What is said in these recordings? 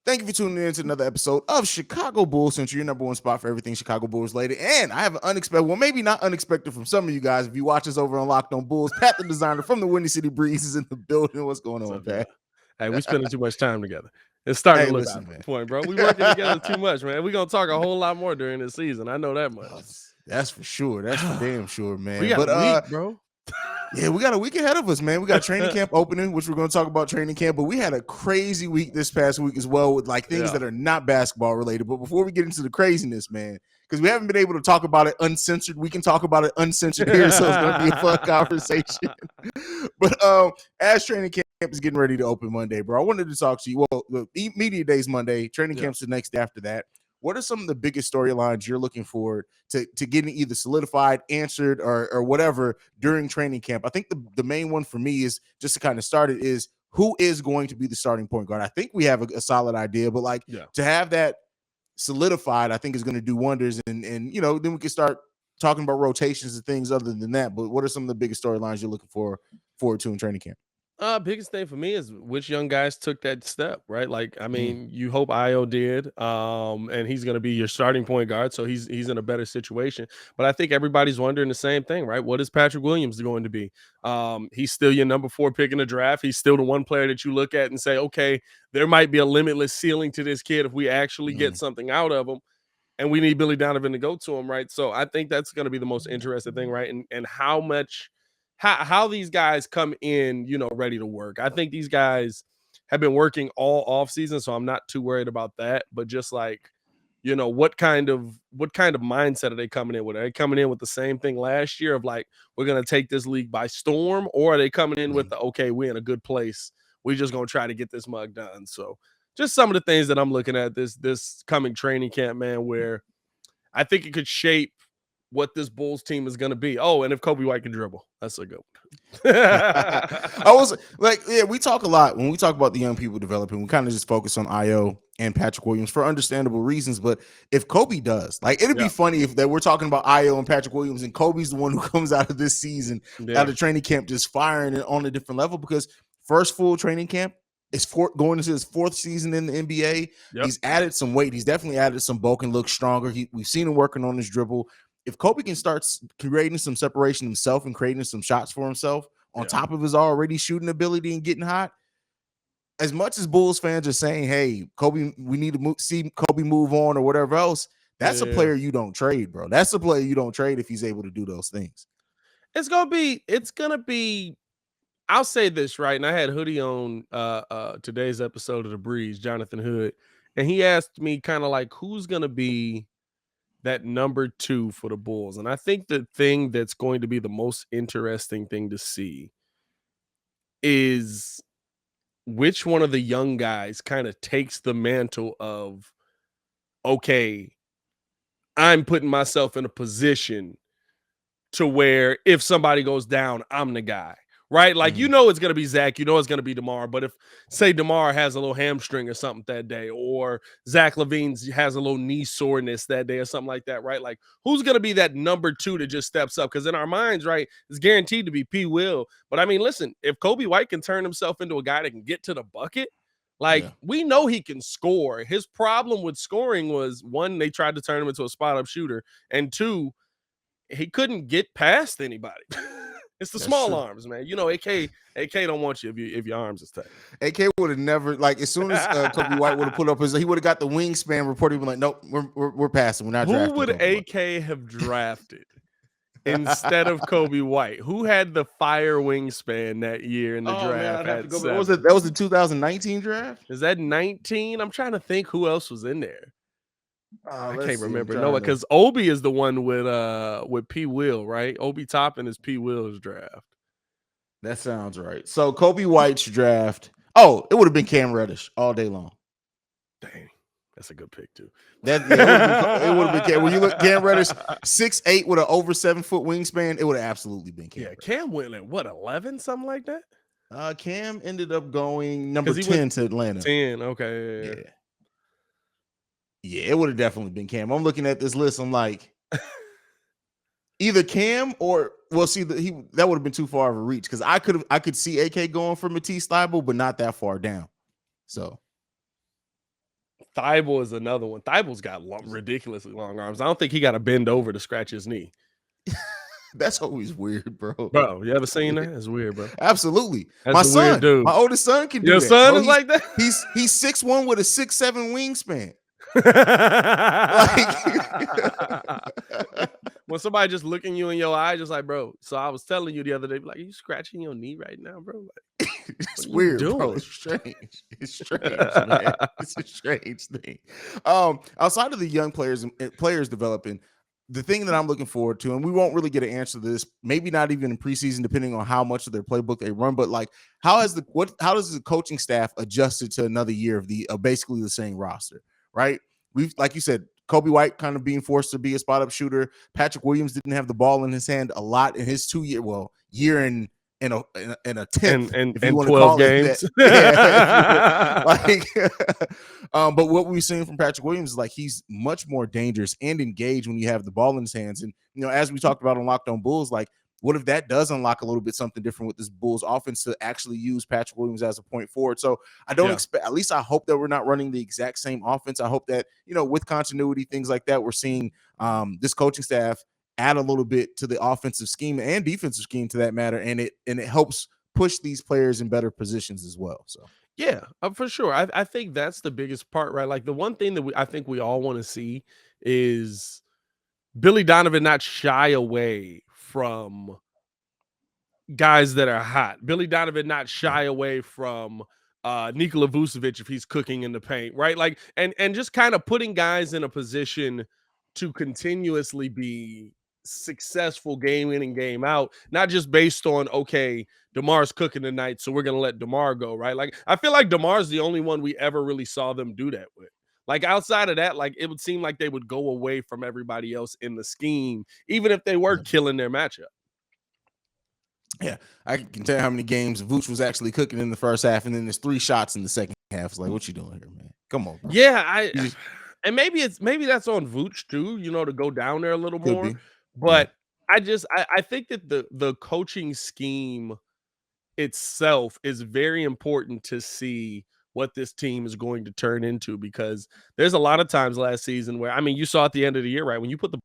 Thank you for tuning in to another episode of Chicago Bulls Central, your number one spot for everything Chicago Bulls related. And I have an unexpected, well, maybe not unexpected from some of you guys. If you watch us over on Locked On Bulls, Pat the designer from the Windy City Breeze is in the building. What's going on, Pat? Hey, we spending too much time together. It's starting to look listen, like man. a point, bro. We working together too much, man. We're gonna talk a whole lot more during this season. I know that much. That's for sure. That's for damn sure, man. We got a week, bro. Yeah, we got a week ahead of us, man. We got training camp opening, which we're going to talk about training camp, but we had a crazy week this past week as well with like things that are not basketball related. But before we get into the craziness, man, because we haven't been able to talk about it uncensored, we can talk about it uncensored here, so it's going to be a fun conversation. But as training camp is getting ready to open Monday, bro, I wanted to talk to you. Well, the media day's Monday, training camp's the next day after that. What are some of the biggest storylines you're looking forward to getting either solidified, answered, or whatever during training camp? I think the main one for me is just to kind of start it is who is going to be the starting point guard. I think we have a solid idea, but to have that solidified, I think is going to do wonders. And then we can start talking about rotations and things other than that. But what are some of the biggest storylines you're looking forward to in training camp? Biggest thing for me is which young guys took that step, right? Like, I mean, you hope Io did, and he's going to be your starting point guard, so he's in a better situation. But I think everybody's wondering the same thing, right? What is Patrick Williams going to be? He's still your number 4 pick in the draft. He's still the one player that you look at and say, okay, there might be a limitless ceiling to this kid if we actually get something out of him. And we need Billy Donovan to go to him, right? So I think that's going to be the most interesting thing, right? And how much. How these guys come in, ready to work. I think these guys have been working all off season, so I'm not too worried about that. But just like, what kind of mindset are they coming in with? Are they coming in with the same thing last year of like, we're gonna take this league by storm, or are they coming in with the okay, we're in a good place, we're just gonna try to get this mug done? So just some of the things that I'm looking at this coming training camp, man, where I think it could shape what this Bulls team is going to be. Oh, and if Kobe White can dribble, that's a good one. I was like, we talk a lot when we talk about the young people developing. We kind of just focus on Io and Patrick Williams for understandable reasons. But if Kobe does, it'd be funny if that we're talking about Io and Patrick Williams, and Kobe's the one who comes out of this season, out of training camp, just firing it on a different level, because first full training camp is going into his 4th season in the NBA. He's added some weight. He's definitely added some bulk and looks stronger. We've seen him working on his dribble. If Kobe can start creating some separation himself and creating some shots for himself on top of his already shooting ability and getting hot, as much as Bulls fans are saying, hey, Kobe, we need to see Kobe move on or whatever else, that's a player you don't trade, bro. That's a player you don't trade if he's able to do those things. It's going to be, I'll say this, right? And I had Hoodie on today's episode of The Breeze, Jonathan Hood, and he asked me kind of like, who's going to be that number 2 for the Bulls? And I think the thing that's going to be the most interesting thing to see is which one of the young guys kind of takes the mantle of, okay, I'm putting myself in a position to where if somebody goes down, I'm the guy. Right? Like, it's going to be Zach, it's going to be DeMar. But if, say, DeMar has a little hamstring or something that day, or Zach LaVine has a little knee soreness that day or something like that, right? Like, who's going to be that number 2 that just steps up? Because in our minds, right, it's guaranteed to be P. Will. But, I mean, listen, if Kobe White can turn himself into a guy that can get to the bucket, we know he can score. His problem with scoring was, 1, they tried to turn him into a spot-up shooter, and 2, he couldn't get past anybody. It's the small arms, man. AK don't want you if your arms is tight. AK would have never, as soon as Kobe White would have put up he would have got the wingspan report. He'd be like, nope, we're passing. We're not drafting. Who would AK have drafted instead of Kobe White? Who had the fire wingspan that year in the draft? That was the 2019 draft? Is that 19? I'm trying to think who else was in there. I can't remember. No, because Obi is the one with P. Will, right? Obi Toppin is P. Will's draft. That sounds right. So Kobe White's draft. Oh, it would have been Cam Reddish all day long. Dang, that's a good pick too. It would have been Cam. When you look, Cam Reddish, 6'8" with an over 7-foot wingspan, it would have absolutely been Cam. Yeah, Cam went at 11, something like that. Cam ended up going number 10 to Atlanta. 10, okay, yeah. Yeah, it would have definitely been Cam. I'm looking at this list. I'm like, either Cam or that would have been too far of a reach, because I could see AK going for Matisse Thybulle, but not that far down. So Thibault is another one. Thibault's got ridiculously long arms. I don't think he got to bend over to scratch his knee. That's always weird, bro. Bro, you ever seen that? It's weird, bro. Absolutely. That's My a weird son, dude. my oldest son can do Your that. son Bro, is like that? He's 6'1" with a 6'7" wingspan. When somebody just looking you in your eye, just like, bro. So I was telling you the other day, like, are you scratching your knee right now, bro? Like, it's weird, bro. It's strange. It's strange, man. It's a strange thing. Outside of the young players and players developing, the thing that I'm looking forward to, and we won't really get an answer to this, maybe not even in preseason, depending on how much of their playbook they run. But like, how does the coaching staff adjusted to another year of the basically the same roster, right? We've, like you said, Kobe White kind of being forced to be a spot up shooter. Patrick Williams didn't have the ball in his hand a lot in his year and in a 10th, if you want to 12 call games. it that. Yeah, but what we've seen from Patrick Williams is like he's much more dangerous and engaged when you have the ball in his hands. And as we talked about on Locked On Bulls, like what if that does unlock a little bit something different with this Bulls offense to actually use Patrick Williams as a point forward? So I don't expect, at least I hope that we're not running the exact same offense. I hope that, with continuity, things like that, we're seeing this coaching staff add a little bit to the offensive scheme and defensive scheme to that matter. And it helps push these players in better positions as well. So yeah, for sure. I think that's the biggest part, right? Like the one thing that I think we all want to see is Billy Donovan not shy away from guys that are hot. Billy Donovan not shy away from Nikola Vucevic if he's cooking in the paint, right? Like and just kind of putting guys in a position to continuously be successful game in and game out, not just based on, okay, DeMar's cooking tonight, so we're gonna let DeMar go, right? Like I feel like DeMar's the only one we ever really saw them do that with. Like outside of that, like it would seem like they would go away from everybody else in the scheme, even if they were killing their matchup. Yeah, I can tell you how many games Vooch was actually cooking in the first half, and then there's 3 shots in the second half. It's like, what you doing here, man? Come on, bro. Yeah, and maybe that's on Vooch too, to go down there a little more. But I think that the coaching scheme itself is very important to see what this team is going to turn into, because there's a lot of times last season where, I mean, you saw at the end of the year, right? When you put the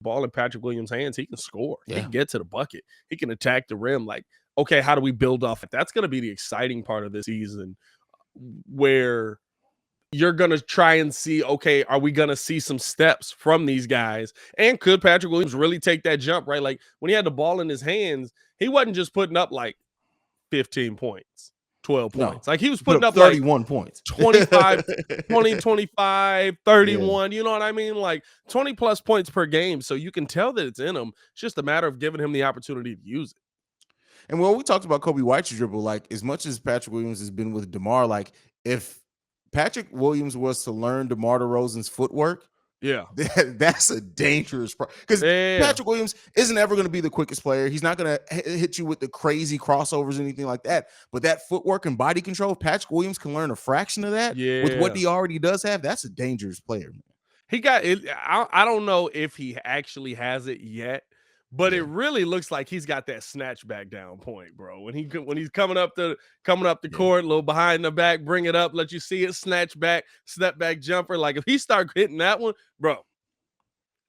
ball in Patrick Williams' hands, he can score. Yeah. He can get to the bucket. He can attack the rim. Like, okay, how do we build off it? That's going to be the exciting part of this season, where you're going to try and see, okay, are we going to see some steps from these guys? And could Patrick Williams really take that jump, right? Like when he had the ball in his hands, he wasn't just putting up like 15 points, 12 points. Like he was putting up 31 like points, 25, 20, 25, 31. Yeah. You know what I mean? Like 20 plus points per game. So you can tell that it's in him. It's just a matter of giving him the opportunity to use it. And we talked about Kobe White's dribble, like as much as Patrick Williams has been with DeMar, like if Patrick Williams was to learn DeMar DeRozan's footwork, that's a dangerous because Patrick Williams isn't ever going to be the quickest player. He's not going to hit you with the crazy crossovers or anything like that. But that footwork and body control, if Patrick Williams can learn a fraction of that with what he already does have, that's a dangerous player, man. He got it. I don't know if he actually has it yet, but it really looks like he's got that snatch back down point, bro. When he's coming up the court, a little behind the back, bring it up, let you see it, snatch back, step back jumper. Like if he start hitting that one, bro.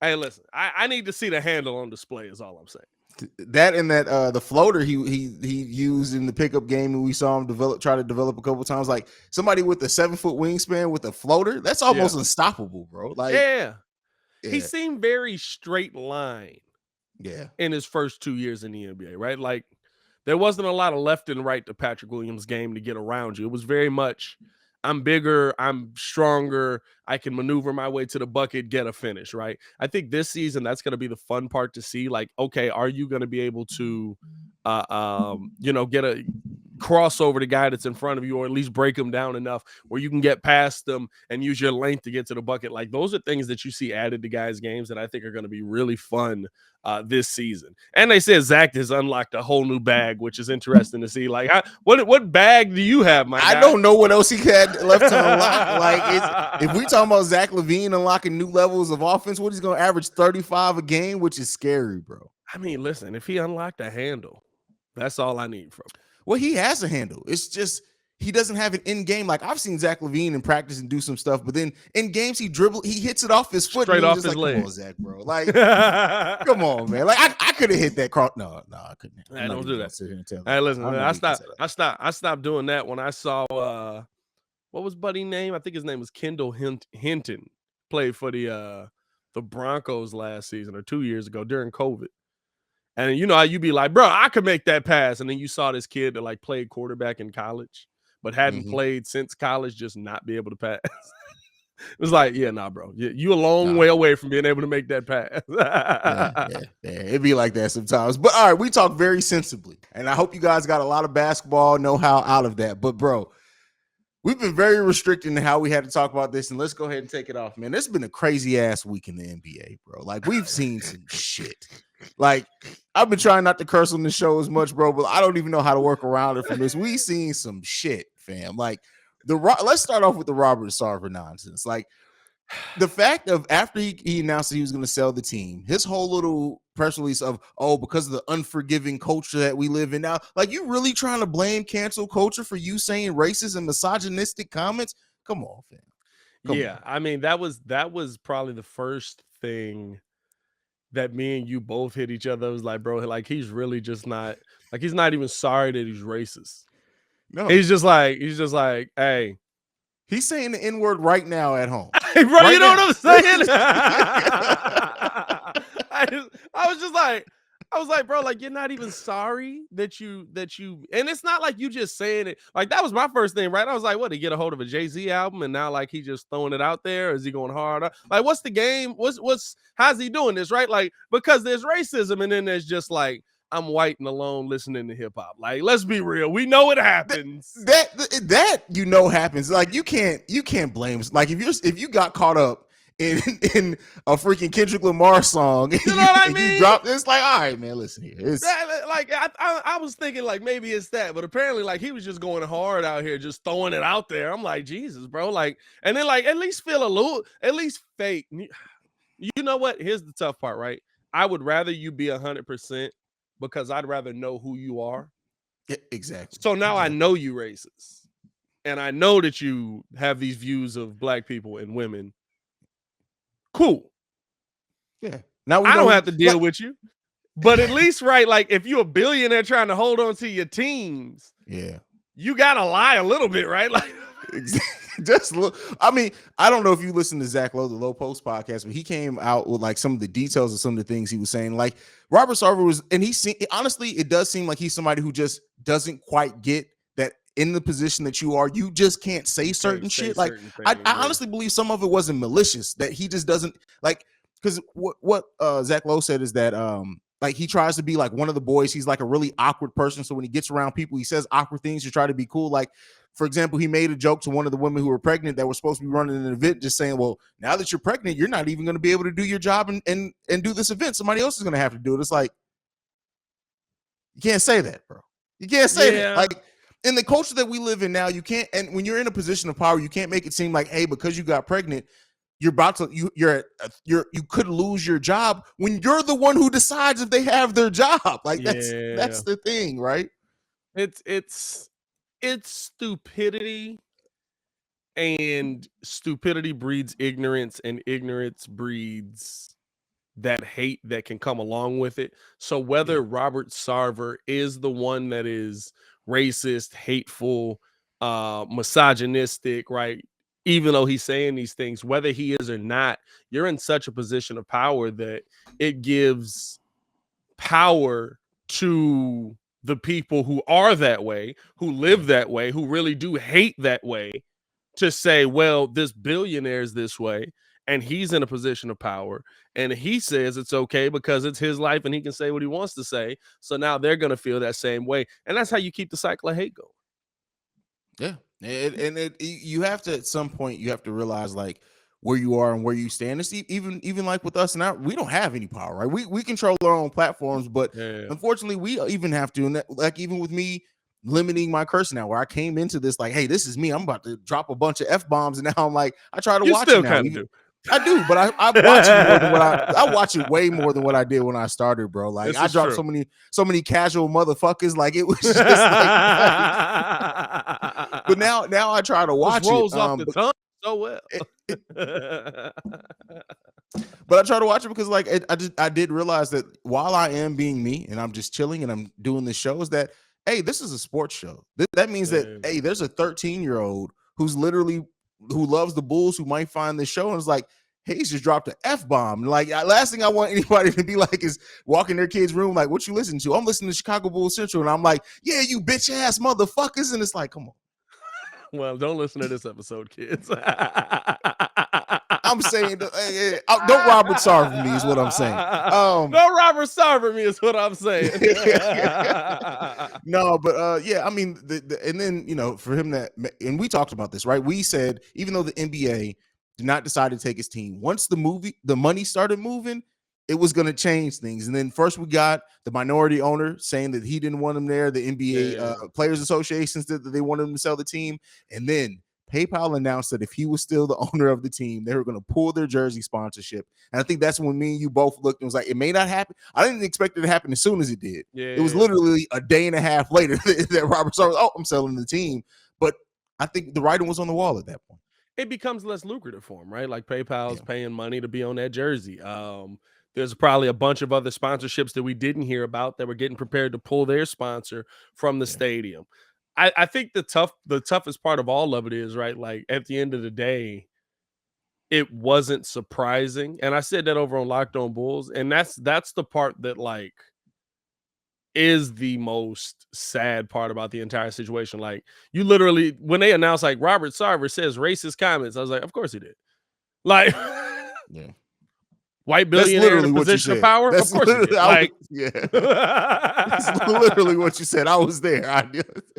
Hey, listen, I need to see the handle on display is all I'm saying. That and that the floater he used in the pickup game, and we saw him try to develop a couple times. Like somebody with a 7-foot wingspan with a floater, that's almost unstoppable, bro. Like he seemed very straight line. Yeah, in his first 2 years in the NBA, right? Like there wasn't a lot of left and right to Patrick Williams' game to get around you. It was very much, I'm bigger, I'm stronger, I can maneuver my way to the bucket, get a finish, right? I think this season that's going to be the fun part to see. Like, okay, are you going to be able to, get a cross over the guy that's in front of you, or at least break him down enough where you can get past them and use your length to get to the bucket? Like those are things that you see added to guys' games that I think are going to be really fun this season. And they said Zach has unlocked a whole new bag, which is interesting to see. Like, what bag do you have, my guy? I don't know what else he had left to unlock. Like, if we talking about Zach LaVine unlocking new levels of offense, what he's going to average 35 a game, which is scary, bro. I mean, listen, if he unlocked a handle, that's all I need from him. Well, he has a handle. It's just he doesn't have an in game. Like I've seen Zach LaVine in practice and do some stuff, but then in games he hits it off his foot. Straight and off just his like, leg. Come on, Zach, bro. Like, come on, man. Like I could have hit that cross. No, I couldn't. I don't do that. Sit here and tell Hey, listen, I stopped doing that when I saw what was Buddy's name? I think his name was Kendall Hinton. Played for the Broncos last season or 2 years ago during COVID. And you know how you be like, bro, I could make that pass. And then you saw this kid that like played quarterback in college, but hadn't played since college, just not be able to pass. It was like, yeah, nah, bro. You a long way away from being able to make that pass. yeah. It'd be like that sometimes. But all right, we talk very sensibly. And I hope you guys got a lot of basketball know-how out of that. But bro, we've been very restricted in how we had to talk about this, and let's go ahead and take it off, man. This has been a crazy ass week in the NBA, bro. Like we've seen some shit. Like I've been trying not to curse on the show as much, bro, but I don't even know how to work around it from this. We seen some shit, fam. Like let's start off with the Robert Sarver nonsense. Like the fact of after he announced that he was going to sell the team, his whole little press release of, because of the unforgiving culture that we live in now, like you really trying to blame cancel culture for you saying racist and misogynistic comments? Come on, fam. Come on. I mean, that was probably the first thing that me and you both hit each other. It was like, bro, like he's really just not, like he's not even sorry that he's racist. No, he's just like, hey. He's saying the N-word right now at home. Hey, bro, right, you know what I'm saying? I was like, bro, like you're not even sorry that you, and it's not like you just saying it. Like that was my first thing, right? I was like, what, he get a hold of a Jay-Z album and now like he just throwing it out there? Or is he going hard? Like, what's the game? How's he doing this, right? Like, because there's racism and then there's just like, I'm white and alone listening to hip hop. Like, let's be real. We know it happens. That happens. Like you can't blame. Like if you got caught up in a freaking Kendrick Lamar song, you know what I mean? You dropped it's like, all right, man, listen here. I was thinking like maybe it's that, but apparently like he was just going hard out here, just throwing it out there. I'm like, Jesus, bro. Like, and then like at least feel a little, at least fake. You know what? Here's the tough part, right? I would rather you be 100%. Because I'd rather know who you are. Yeah, exactly. So now I know you racist. And I know that you have these views of black people and women. Cool. Yeah. Now I don't have to deal with you. But at least, right, like if you're a billionaire trying to hold on to your teams, yeah, you gotta lie a little bit, right? Like just look. I mean, I don't know if you listen to Zach Lowe, the Low Post podcast, but he came out with like some of the details of some of the things he was saying. Like Robert Sarver was, and honestly, it does seem like he's somebody who just doesn't quite get that in the position that you are, you just can't say certain shit. Like I honestly believe some of it wasn't malicious, that he just doesn't like, because what Zach Lowe said is that like he tries to be like one of the boys. He's like a really awkward person. So when he gets around people, he says awkward things to try to be cool. Like, for example, he made a joke to one of the women who were pregnant that were supposed to be running an event, just saying, well, now that you're pregnant, you're not even going to be able to do your job and do this event. Somebody else is going to have to do it. It's like, you can't say that, bro. You can't say that. Like in the culture that we live in now, you can't. And when you're in a position of power, you can't make it seem like, hey, because you got pregnant, you're about to you could lose your job when you're the one who decides if they have their job. Like that's the thing, right? It's stupidity, and stupidity breeds ignorance, and ignorance breeds that hate that can come along with it. So whether Robert Sarver is the one that is racist, hateful, misogynistic, right? Even though he's saying these things, whether he is or not, you're in such a position of power that it gives power to the people who are that way, who live that way, who really do hate that way, to say, well, this billionaire is this way, and he's in a position of power, and he says it's okay because it's his life and he can say what he wants to say. So now they're going to feel that same way. And that's how you keep the cycle of hate going. Yeah. You have to, at some point, you have to realize like where you are and where you stand. It's even like with us now, we don't have any power, right? We control our own platforms, but unfortunately, we even have to. And that, like even with me limiting my curse now, where I came into this like, hey, this is me. I'm about to drop a bunch of F-bombs, and now I'm like, I try to watch it now. I do, but I watch it more than I watch it way more than what I did when I started, bro. Like I dropped so many casual motherfuckers. Like it was just like But now I try to Just watch it. rolls off the tongue so well. It, but I try to watch it because like I did realize that while I am being me and I'm just chilling and I'm doing the shows that hey, this is a sports show. That means that Yeah. hey, there's a 13-year-old who's literally who loves the Bulls who might find this show and is like, hey, he's just dropped an F-bomb. Like last thing I want anybody to be like is walk in their kid's room like, what you listen to? I'm listening to Chicago Bulls Central and I'm like, yeah, you bitch ass motherfuckers. And it's like, come on. Well, don't listen to this episode, kids. I'm saying, don't Robert Sarver me is what I'm saying. Don't Robert Sarver me is what I'm saying. No, but yeah, I mean, and then for him and we talked about this, right? We said even though the NBA did not decide to take his team, once the money started moving, it was going to change things. And then first we got the minority owner saying that he didn't want him there. The NBA Players Association said that they wanted him to sell the team, and then PayPal announced that if he was still the owner of the team, they were going to pull their jersey sponsorship. And I think that's when me and you both looked and was like, it may not happen. I didn't expect it to happen as soon as it did. Yeah, it was literally a day and a half later that Robert Sarver was, I'm selling the team. But I think the writing was on the wall at that point. It becomes less lucrative for him, right? Like PayPal's paying money to be on that jersey. There's probably a bunch of other sponsorships that we didn't hear about that were getting prepared to pull their sponsor from the stadium. I think the toughest part of all of it is, right, like at the end of the day, it wasn't surprising. And I said that over on Locked On Bulls, and that's the part that like is the most sad part about the entire situation. Like you literally, when they announced like Robert Sarver says racist comments, I was like, of course he did. Like, yeah. White billionaire in a position of power? That's of course he did. Like, That's literally what you said. I was there.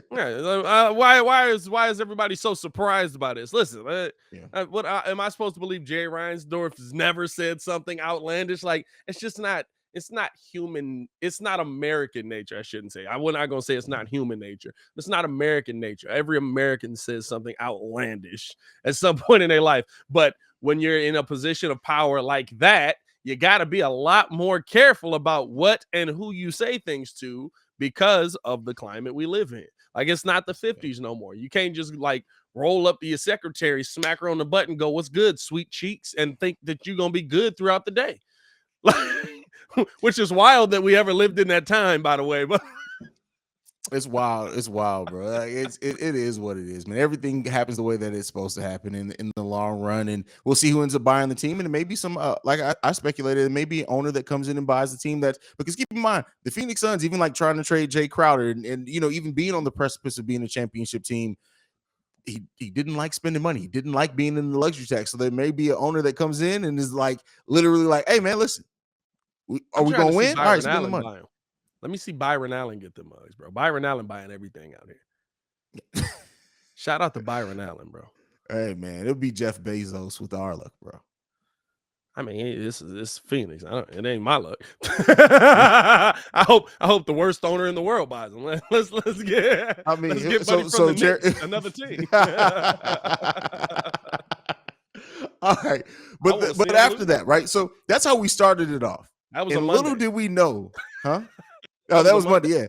Why is everybody so surprised about this? Listen, what am I supposed to believe? Jay Reinsdorf has never said something outlandish. Like, it's just not. It's not human. It's not American nature. I shouldn't say. I'm not going to say it's not human nature. It's not American nature. Every American says something outlandish at some point in their life. But when you're in a position of power like that, you got to be a lot more careful about what and who you say things to because of the climate we live in. Like, it's not the 50s no more. You can't just like roll up to your secretary, smack her on the butt and go, "What's good, sweet cheeks?" and think that you're going to be good throughout the day. Which is wild that we ever lived in that time, by the way. But it's wild, bro. Like, it is what it is, man. Everything happens the way that it's supposed to happen in the long run, and we'll see who ends up buying the team. And it may be some, like I speculated, it may be an owner that comes in and buys the team. Because keep in mind, the Phoenix Suns, even like trying to trade Jay Crowder, and even being on the precipice of being a championship team, he didn't like spending money. He didn't like being in the luxury tax. So there may be an owner that comes in and is like literally like, "Hey, man, listen, are we gonna win? All right, spend the money." Let me see Byron Allen get the mugs, bro. Byron Allen buying everything out here. Shout out to Byron Allen, bro. Hey, man, it'll be Jeff Bezos with our luck, bro. I mean, this Phoenix. It ain't my luck. I hope the worst owner in the world buys them. Let's get. I mean, let's get money from the Knicks, another team. All right, but after that, right? So that's how we started it off. That was and a Monday. Little did we know, huh? Oh, that was Monday. Yeah.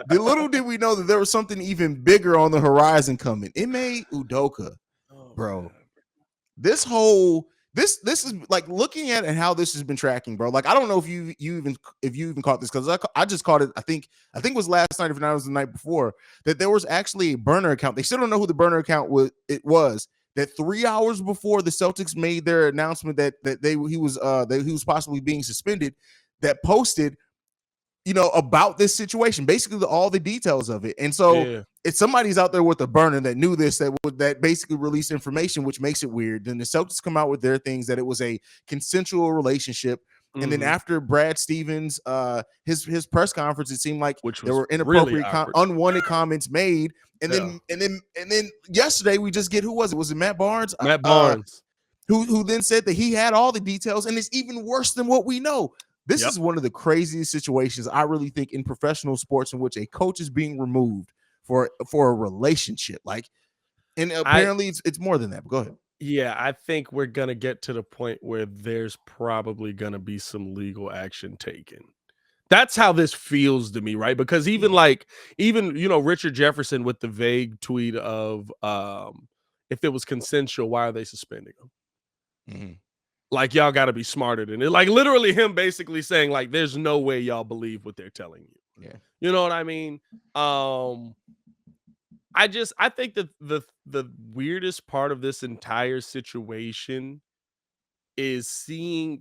Little did we know that there was something even bigger on the horizon coming. Ime Udoka, bro. This is like looking at and how this has been tracking, bro. Like I don't know if you even caught this because I just caught it. I think it was last night, if not it was the night before, that there was actually a burner account. They still don't know who the burner account was. That 3 hours before the Celtics made their announcement that he was possibly being suspended, that posted, about this situation, basically all the details of it. And so if somebody's out there with a burner that knew this, that basically released information, which makes it weird. Then the Celtics come out with their things that it was a consensual relationship. And then after Brad Stevens, his press conference, it seemed like there were inappropriate, really unwanted comments made. And then yesterday we just get, who was it? Was it Matt Barnes? Matt Barnes, who then said that he had all the details, and it's even worse than what we know. This is one of the craziest situations I really think in professional sports in which a coach is being removed for a relationship. Like, and apparently it's more than that. But go ahead. Yeah, I think we're gonna get to the point where there's probably gonna be some legal action taken. That's how this feels to me, right? Because even Richard Jefferson with the vague tweet of if it was consensual, why are they suspending him? Mm-hmm. Like, y'all got to be smarter than it. Like, literally him basically saying, like, there's no way y'all believe what they're telling you. Yeah. You know what I mean? I think that the weirdest part of this entire situation is seeing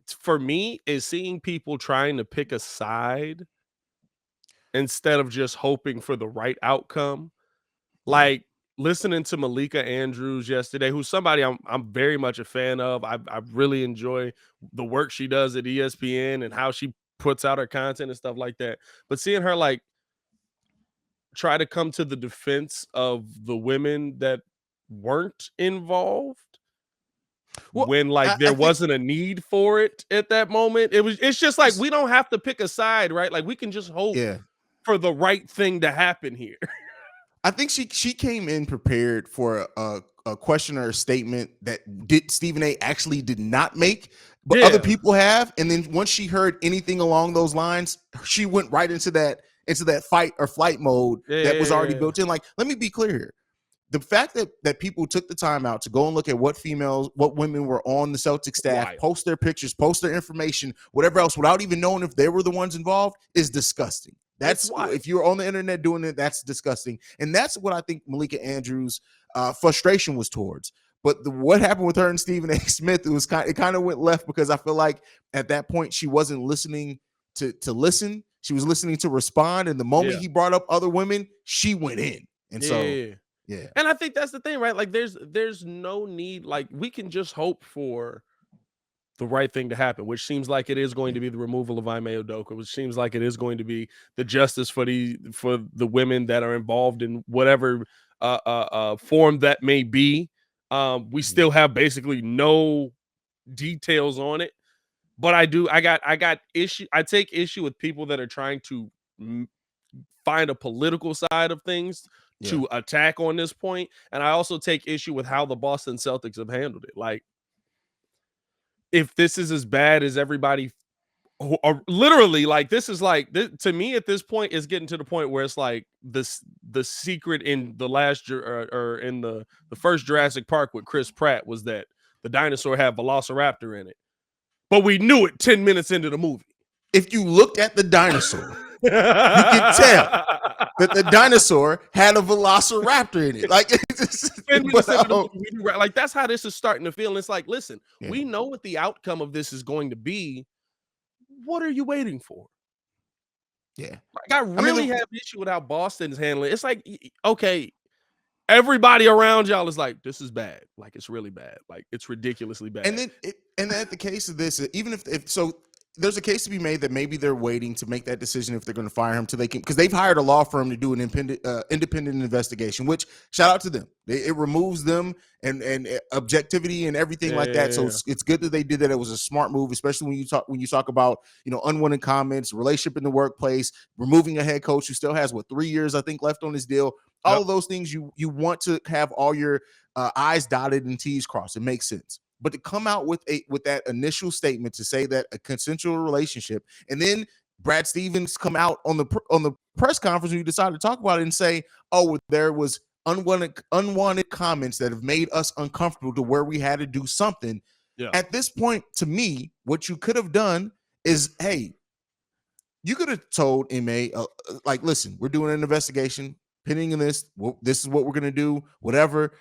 people trying to pick a side instead of just hoping for the right outcome. Like listening to Malika Andrews yesterday, who's somebody I'm very much a fan of. I really enjoy the work she does at ESPN and how she puts out her content and stuff like that. But seeing her like try to come to the defense of the women that weren't involved when like there wasn't a need for it at that moment. It's just like we don't have to pick a side, right? Like we can just hope for the right thing to happen here. I think she came in prepared for a question or a statement that Stephen A actually did not make, but other people have. And then once she heard anything along those lines, she went right into that fight or flight mode that was already built in. Like, let me be clear here. The fact that people took the time out to go and look at what women were on the Celtics staff, post their pictures, post their information, whatever else, without even knowing if they were the ones involved, is disgusting. That's if you're on the internet doing it, that's disgusting. And that's what I think Malika Andrews' frustration was towards. But what happened with her and Stephen A. Smith, it kind of went left because I feel like at that point she wasn't listening to listen. She was listening to respond. And the moment he brought up other women, she went in. And yeah. And I think that's the thing, right? Like there's no need, like we can just hope for the right thing to happen, which seems like it is going to be the removal of Ime Udoka, which seems like it is going to be the justice for the women that are involved in whatever form that may be. We still have basically no details on it, but I take issue with people that are trying to find a political side of things to attack on this point. And I also take issue with how the Boston Celtics have handled it. Like, if this is as bad as everybody, or literally, like this is like to me at this point is getting to the point where it's like the secret in the last or in the first Jurassic Park with Chris Pratt was that the dinosaur had Velociraptor in it, but we knew it 10 minutes into the movie. If you looked at the dinosaur, you could tell that the dinosaur had a Velociraptor in it. Like, like that's how this is starting to feel. And it's like, listen, we know what the outcome of this is going to be. What are you waiting for? Yeah, like, I really have an issue with how Boston's handling it. It's like, okay, everybody around y'all is like, this is bad. Like, it's really bad. Like, it's ridiculously bad. And then the case of this, even if so. There's a case to be made that maybe they're waiting to make that decision if they're going to fire him till they can, because they've hired a law firm to do an independent investigation, which shout out to them. It removes them and objectivity and everything like that. So it's good that they did that. It was a smart move, especially when you talk about, unwanted comments, relationship in the workplace, removing a head coach who still has 3 years, I think, left on his deal. All of those things you want to have all your I's dotted and T's crossed. It makes sense. But to come out with that initial statement to say that a consensual relationship, and then Brad Stevens come out on the press conference when you decided to talk about it and say, oh, there was unwanted comments that have made us uncomfortable to where we had to do something. Yeah. At this point, to me, what you could have done is, hey, you could have told Ime, like, listen, we're doing an investigation, pending in this. This is what we're gonna do, whatever.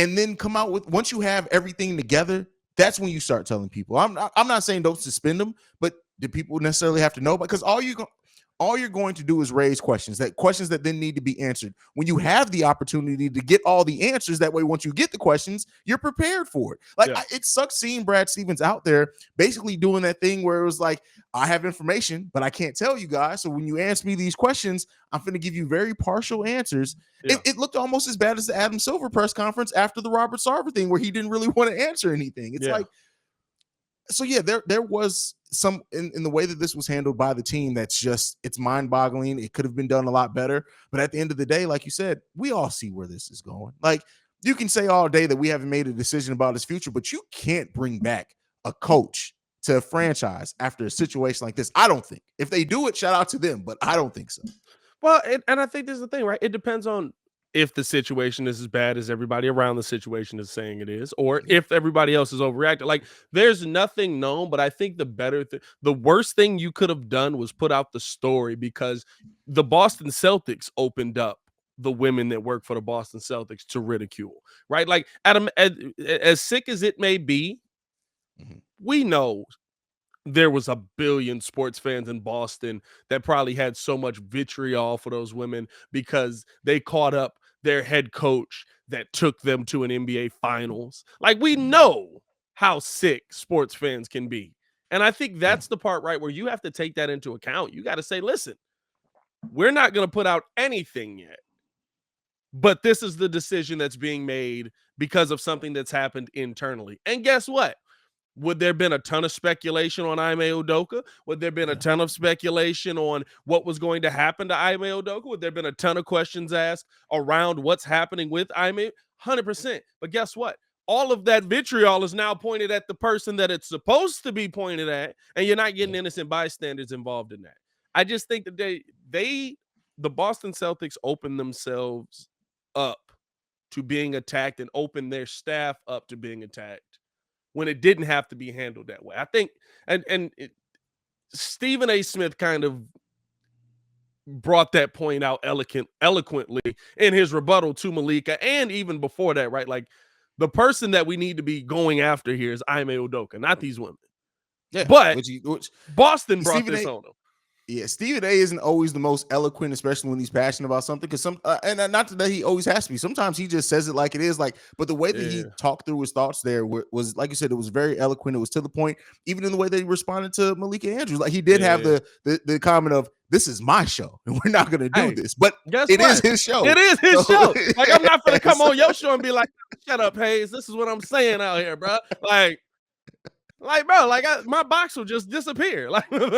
And then come out with, once you have everything together, that's when you start telling people. I'm not saying don't suspend them, but do people necessarily have to know? Because all you're going to do is raise questions that then need to be answered. When you have the opportunity to get all the answers, that way, once you get the questions, you're prepared for it. Like, it sucks seeing Brad Stevens out there basically doing that thing where it was like, I have information, but I can't tell you guys. So when you ask me these questions, I'm going to give you very partial answers. Yeah. It looked almost as bad as the Adam Silver press conference after the Robert Sarver thing, where he didn't really want to answer anything. It's like, so yeah, there was some in the way that this was handled by the team that's just, it's mind-boggling. It could have been done a lot better. But at the end of the day, like you said, we all see where this is going. Like, you can say all day that we haven't made a decision about his future, but you can't bring back a coach to a franchise after a situation like this? I don't think. If they do it, shout out to them, but I don't think so. Well, and I think this is the thing, right? It depends on if the situation is as bad as everybody around the situation is saying it is, or if everybody else is overreacting. Like, there's nothing known, but I think the worst thing you could have done was put out the story, because the Boston Celtics opened up the women that work for the Boston Celtics to ridicule, right? Like, Adam, as sick as it may be, we know there was a billion sports fans in Boston that probably had so much vitriol for those women because they caught up their head coach that took them to an NBA finals. Like, we know how sick sports fans can be. And I think that's the part, right, where you have to take that into account. You got to say, listen, we're not going to put out anything yet, but this is the decision that's being made because of something that's happened internally. And guess what? Would there have been a ton of speculation on Ime Udoka? Would there have been a ton of speculation on what was going to happen to Ime Udoka? Would there have been a ton of questions asked around what's happening with Ime? 100%. But guess what? All of that vitriol is now pointed at the person that it's supposed to be pointed at, and you're not getting innocent bystanders involved in that. I just think that the Boston Celtics opened themselves up to being attacked and opened their staff up to being attacked when it didn't have to be handled that way. I think, Stephen A. Smith kind of brought that point out eloquently in his rebuttal to Malika, and even before that, right? Like, the person that we need to be going after here is Ime Udoka, not these women. Yeah, but Boston brought this on them. Yeah, Stephen A. isn't always the most eloquent, especially when he's passionate about something. Because and not that he always has to be. Sometimes he just says it like it is. Like, but the way that he talked through his thoughts there was, like you said, it was very eloquent. It was to the point. Even in the way that he responded to Malika Andrews, like he did have the comment of, "This is my show, and we're not going to do this." But it is his show. It is his show. Like, I'm not going to come on your show and be like, "Shut up, Haize. This is what I'm saying out here, bro." Bro, my box will just disappear. Like, that's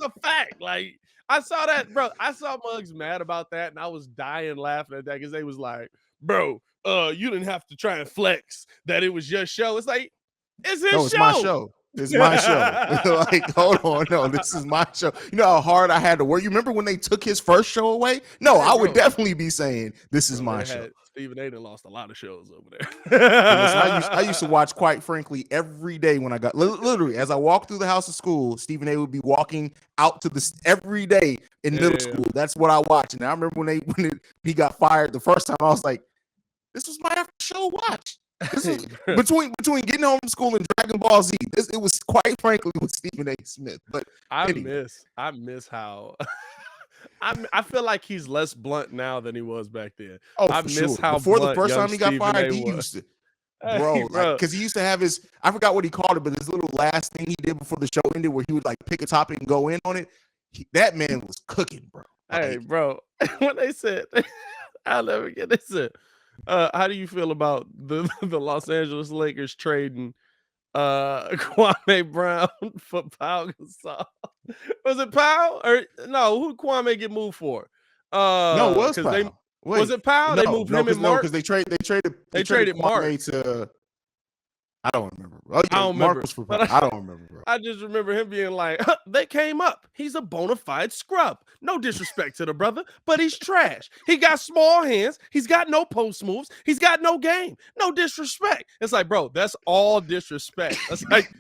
a fact. Like, I saw that, bro. I saw Muggs mad about that, and I was dying laughing at that because they was like, "Bro, you didn't have to try and flex that it was your show." It's like, it's his show. It's my show. It's my show. Like, hold on, no, this is my show. You know how hard I had to work. You remember when they took his first show away? No, I would definitely be saying this is my show. Stephen A. lost a lot of shows over there. Listen, I used to watch, quite frankly, every day when I got literally as I walked through the house of school. Stephen A. would be walking out to this every day in middle school. That's what I watched. And I remember when he got fired the first time, I was like, "This was my after show watch." This is, between getting home from school and Dragon Ball Z, it was, quite frankly, with Stephen A. Smith. But I miss how. I feel like he's less blunt now than he was back then. I miss how before the first time he got fired, he used to, bro, because he used to have his, I forgot what he called it, but his little last thing he did before the show ended, where he would like pick a topic and go in on it. That man was cooking, bro. Hey, bro, when they said, I'll never get this. How do you feel about the Los Angeles Lakers trading Kwame Brown for Pau Gasol? Was it Pau or no? Who did Kwame get moved for? No, it was Pau. Was it Pau? They moved him and Mark. Because they traded Mark Kwame to. I don't remember. Oh, yeah, I don't remember. Was for Pau. I don't remember, bro. I just remember him being like, "They came up. He's a bona fide scrub. No disrespect to the brother, but he's trash. He got small hands. He's got no post moves. He's got no game. No disrespect." It's like, bro, that's all disrespect. That's like,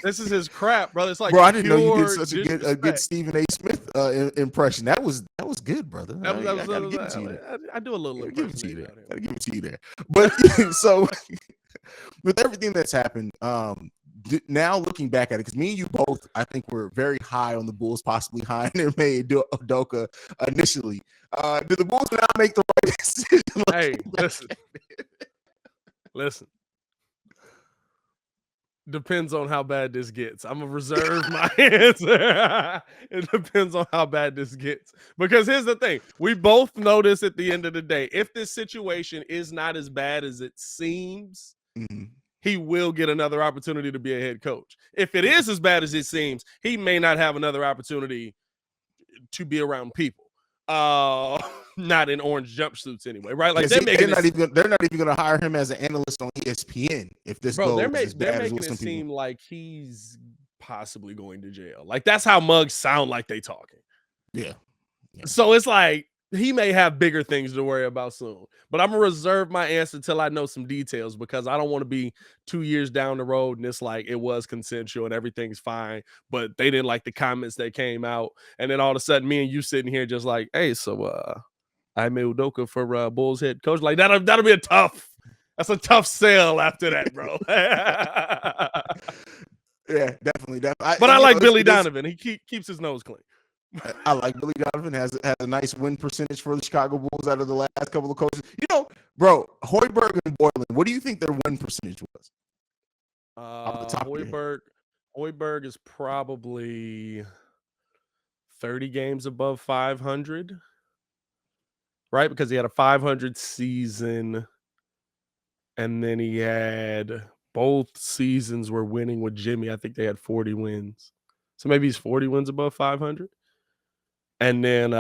this is his crap, brother. It's like, bro, I didn't know you did such a good Stephen A. Smith impression. That was good, brother. I gotta give it to you there. I do a little. Gotta give it to you there. But so, with everything that's happened, now looking back at it, because me and you both, I think, were very high on the Bulls, possibly high in their Ime Udoka initially. Did the Bulls now make the right decision? Hey, listen. Depends on how bad this gets. I'm gonna reserve my answer. It depends on how bad this gets. Because here's the thing: we both know this at the end of the day. If this situation is not as bad as it seems, he will get another opportunity to be a head coach. If it is as bad as it seems, he may not have another opportunity to be around people. Not in orange jumpsuits anyway, right? Like they're not even gonna hire him as an analyst on ESPN if this goes as they're bad as making what it some seem people. like he's possibly going to jail. Like that's how mugs sound like they talking. Yeah. So it's like he may have bigger things to worry about soon. But I'm gonna reserve my answer till I know some details because I don't want to be 2 years down the road and it's like it was consensual and everything's fine, but they didn't like the comments that came out, and then all of a sudden me and you sitting here just like, hey, so Ime Udoka for Bulls head coach. Like that'll be that's a tough sell after that, bro. Yeah, definitely. But I like Billy Donovan. He keeps his nose clean. I like Billy Donovan. Has a nice win percentage for the Chicago Bulls out of the last couple of coaches. You know, bro, Hoiberg and Boylan. What do you think their win percentage was? Hoiberg is probably 30 games above 500, right? Because he had a 500 season, and then he had both seasons were winning with Jimmy. I think they had 40 wins. So maybe he's 40 wins above 500. And then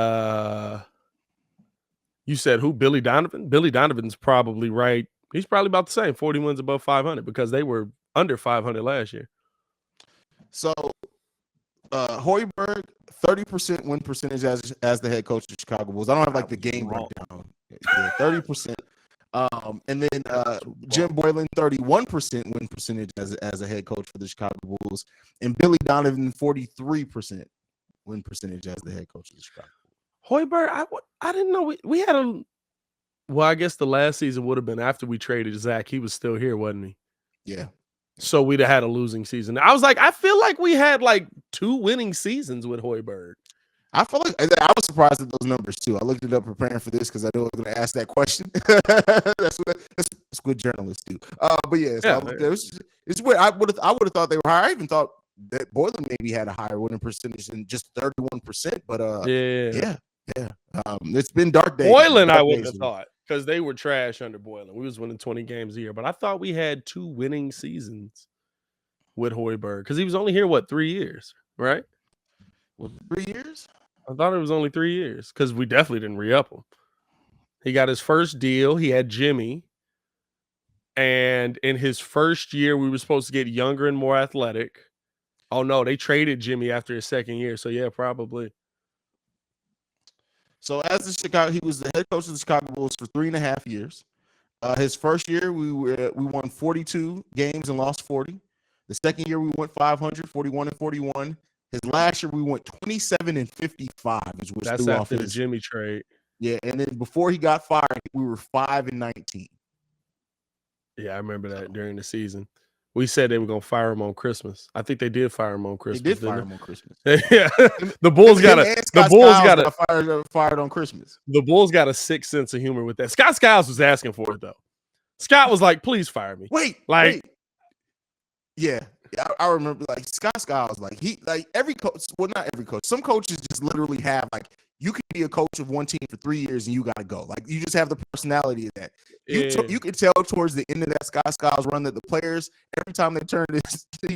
you said who? Billy Donovan? Billy Donovan's probably right. He's probably about the same, 40 wins above 500 because they were under 500 last year. So Hoiberg, 30% win percentage as the head coach of the Chicago Bulls. I don't have like the game breakdown. 30%. And then Jim Boylan, 31% win percentage as a head coach for the Chicago Bulls, and Billy Donovan, 43% win percentage as the head coach of the Chicago Bulls. Hoiberg, I didn't know we had a. Well, I guess the last season would have been after we traded Zach. He was still here, wasn't he? Yeah. So we'd have had a losing season. I was like, I feel like we had like 2 winning seasons with Hoiberg. I feel like I was surprised at those numbers too. I looked it up preparing for this because I knew I was going to ask that question. that's what journalists do. But yeah, it's weird. I would have thought they were higher. I even thought that Boylan maybe had a higher winning percentage than just 31%. But yeah. It's been dark days. Boylan, I wouldn't have thought because they were trash under Boylan. We was winning 20 games a year, but I thought we had 2 winning seasons with Hoiberg because he was only here 3 years, right? Was it 3 years? I thought it was only 3 years because we definitely didn't re-up him. He got his first deal. He had Jimmy. And in his first year, we were supposed to get younger and more athletic. Oh, no, they traded Jimmy after his second year. So, yeah, probably. So, he was the head coach of the Chicago Bulls for 3.5 years. His first year, we won 42 games and lost 40. The second year, we went 500, 41 and 41. His last year, we went 27 and 55. That's after the Jimmy trade. Yeah, and then before he got fired, we were 5 and 19. Yeah, I remember that during the season. We said they were going to fire him on Christmas. I think they did fire him on Christmas. They did fire him on Christmas. Yeah, the Bulls got fired on Christmas. The Bulls got a sick sense of humor with that. Scott Skiles was asking for it though. Scott was like, "Please fire me." Wait. Yeah, I remember like Scott Skiles, every coach. Well, not every coach. Some coaches just literally have you can be a coach of one team for 3 years and you got to go. Like you just have the personality of that. You could tell towards the end of that Scott Skiles run that the players, every time he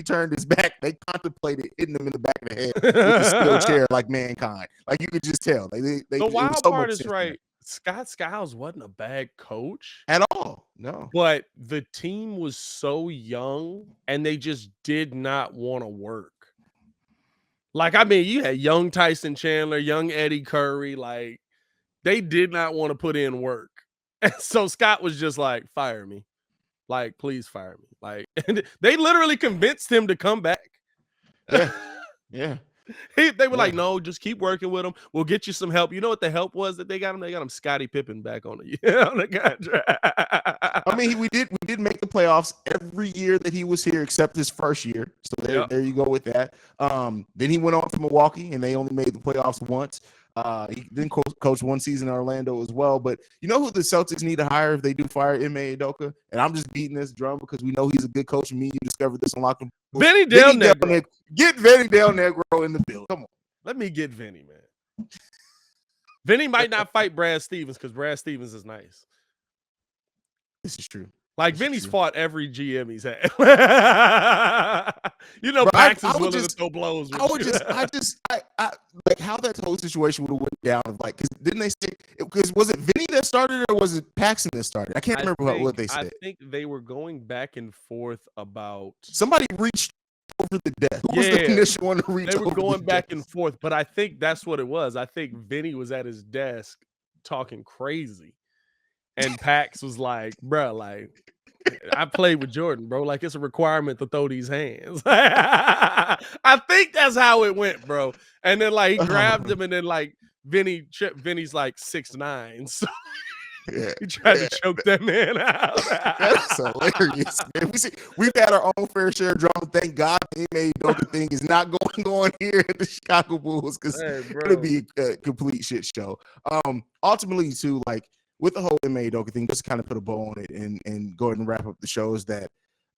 turned his back, they contemplated hitting him in the back of the head with the steel chair like Mankind. Like you could just tell. The wild part is right. Scott Skiles wasn't a bad coach at all. No. But the team was so young and they just did not want to work. Like, I mean, you had young Tyson Chandler, young Eddie Curry. Like, they did not want to put in work. And so Scott was just like, fire me. Like, please fire me. Like, and they literally convinced him to come back. Yeah. They were like, no, just keep working with him. We'll get you some help. You know what the help was that they got him? They got him Scottie Pippen back on the contract. I mean, we did make the playoffs every year that he was here except his first year. So there you go with that. Then he went on to Milwaukee, and they only made the playoffs once. He then coached one season in Orlando as well. But you know who the Celtics need to hire if they do fire Ime Udoka? And I'm just beating this drum because we know he's a good coach, and you discovered this on Locked On. Vinny Del Negro. Get Vinny Del Negro in the building. Come on. Let me get Vinny, man. Vinny might not fight Brad Stevens because Brad Stevens is nice. This is true. Like, Vinny's fought every GM he's had. You know, Pax is willing to throw blows. like how that whole situation would have went down. Like, because didn't they say? Because was it Vinny that started or was it Paxton that started? I can't remember what they said. I think they were going back and forth about. Somebody reached over the desk. Who was the initial one to reach? They were going back and forth, but I think that's what it was. I think Vinny was at his desk talking crazy, and Pax was like, "Bro, like." I played with Jordan, bro. Like, it's a requirement to throw these hands. I think that's how it went, bro. And then like he grabbed him, and then like Vinny's like 6'9", so he tried to choke that man out. That's hilarious, man. We've had our own fair share of drama. Thank God the Ime Udoka thing is not going on here at the Chicago Bulls, because it'll be a complete shit show. Ultimately, too, like, with the whole Ime Udoka thing, just to kind of put a bow on it and go ahead and wrap up the show, is that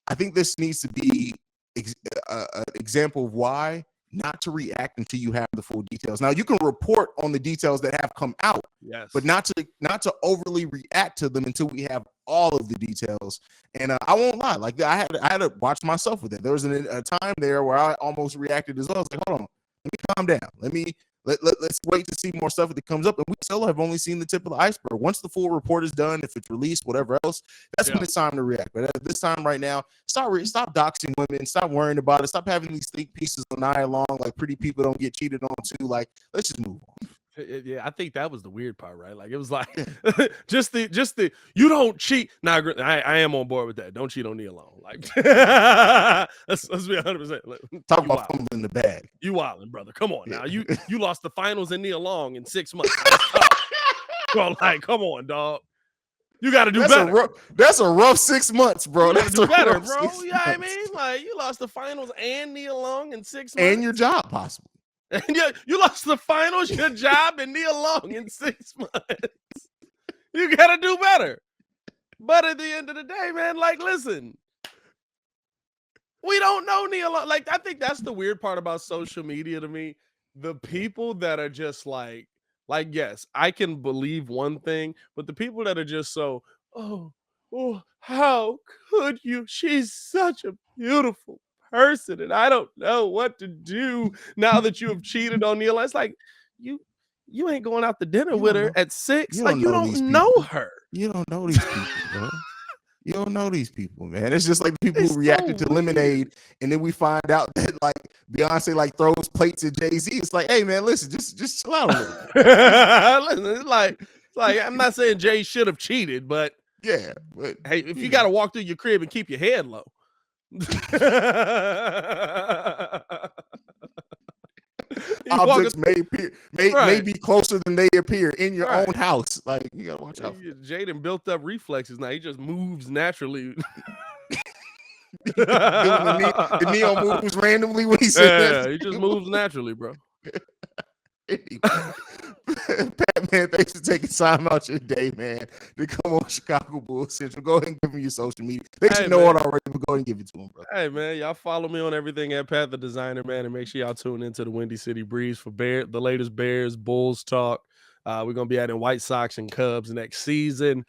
I think this needs to be an example of why not to react until you have the full details. Now, you can report on the details that have come out, yes, but not to overly react to them until we have all of the details. And I won't lie, like I had to watch myself with it. There was a time there where I almost reacted as well. I was like, hold on, let me calm down. Let's wait to see more stuff that comes up, and we still have only seen the tip of the iceberg. Once the full report is done, if it's released, whatever else, that's when it's time to react. But at this time right now, stop doxing women, stop worrying about it, stop having these think pieces on eye long like pretty people don't get cheated on too. Like, let's just move on. Yeah, I think that was the weird part, right? Like, it was like just the you don't cheat. Now, I am on board with that. Don't cheat on Nia Long. Like, let's be 100%. Talk about fumbling the bag. You wilding, brother. Come on now. You lost the finals in Nia Long in 6 months. Bro, like, come on, dog. You got to do better. That's a rough 6 months, bro. That's do better, bro. You know what I mean? Like, you lost the finals and Nia Long in 6 months, and your job, possibly. And you lost the finals, your job, and Nia Long in 6 months. You got to do better. But at the end of the day, man, like, listen, we don't know Nia Long. Like, I think that's the weird part about social media to me. The people that are just like, yes, I can believe one thing, but the people that are just so, oh, how could you? She's such a beautiful person, and I don't know what to do now that you have cheated on Nia. It's like, you ain't going out to dinner with her at 6. You don't know her. You don't know these people, bro. You don't know these people, man. It's just like the people who reacted to Lemonade, and then we find out that like Beyonce like throws plates at Jay-Z. It's like, hey man, listen, just chill out a little. Listen, it's like I'm not saying Jay should have cheated, but yeah, but hey, if you got to walk through your crib and keep your head low. Objects may be closer than they appear in your own house. Like, you gotta watch out. Jaden built up reflexes now. He just moves naturally. The Neo moves randomly when he says he just moves naturally, bro. Pat, man, thanks for taking time out your day, man, to come on Chicago Bulls Central. Go ahead and give him your social media. They should know it already, but go ahead and give it to him, bro. Hey, man, y'all follow me on everything at Pat the Designer, man, and make sure y'all tune into the Windy City Breeze for the latest Bears, Bulls talk. We're going to be adding White Sox and Cubs next season.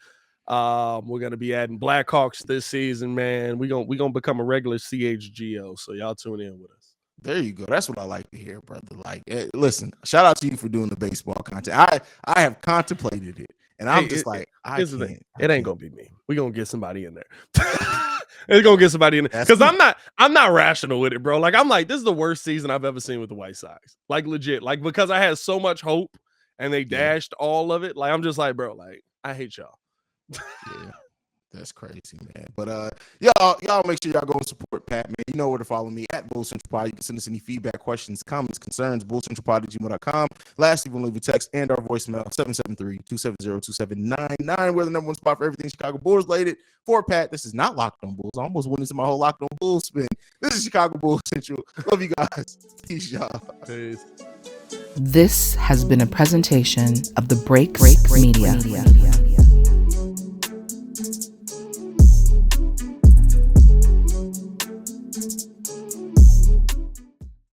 We're going to be adding Blackhawks this season, man. We're gonna become a regular CHGO, so y'all tune in with us. There you go. That's what I like to hear, brother. Like, listen, shout out to you for doing the baseball content. I have contemplated it, and I'm just like, it ain't gonna be me. We're gonna get somebody in there. It's gonna get somebody in there, because I'm not rational with it, bro. Like, I'm like, this is the worst season I've ever seen with the White Sox. Like, legit. Like, because I had so much hope and they dashed all of it. Like, I'm just like, bro, like, I hate y'all. Yeah. That's crazy, man. But y'all make sure y'all go and support Pat, man. You know where to follow me at Bulls Central Pod. You can send us any feedback, questions, comments, concerns, bullcentralpod@gmail.com. Lastly, you can leave a text and our voicemail 773-270-2799. We're the number one spot for everything Chicago Bulls related. For Pat, this is not Locked On Bulls. I almost went into my whole Locked On Bulls spin. This is Chicago Bulls Central. Love you guys. Peace, y'all. Peace. This has been a presentation of the Break Media.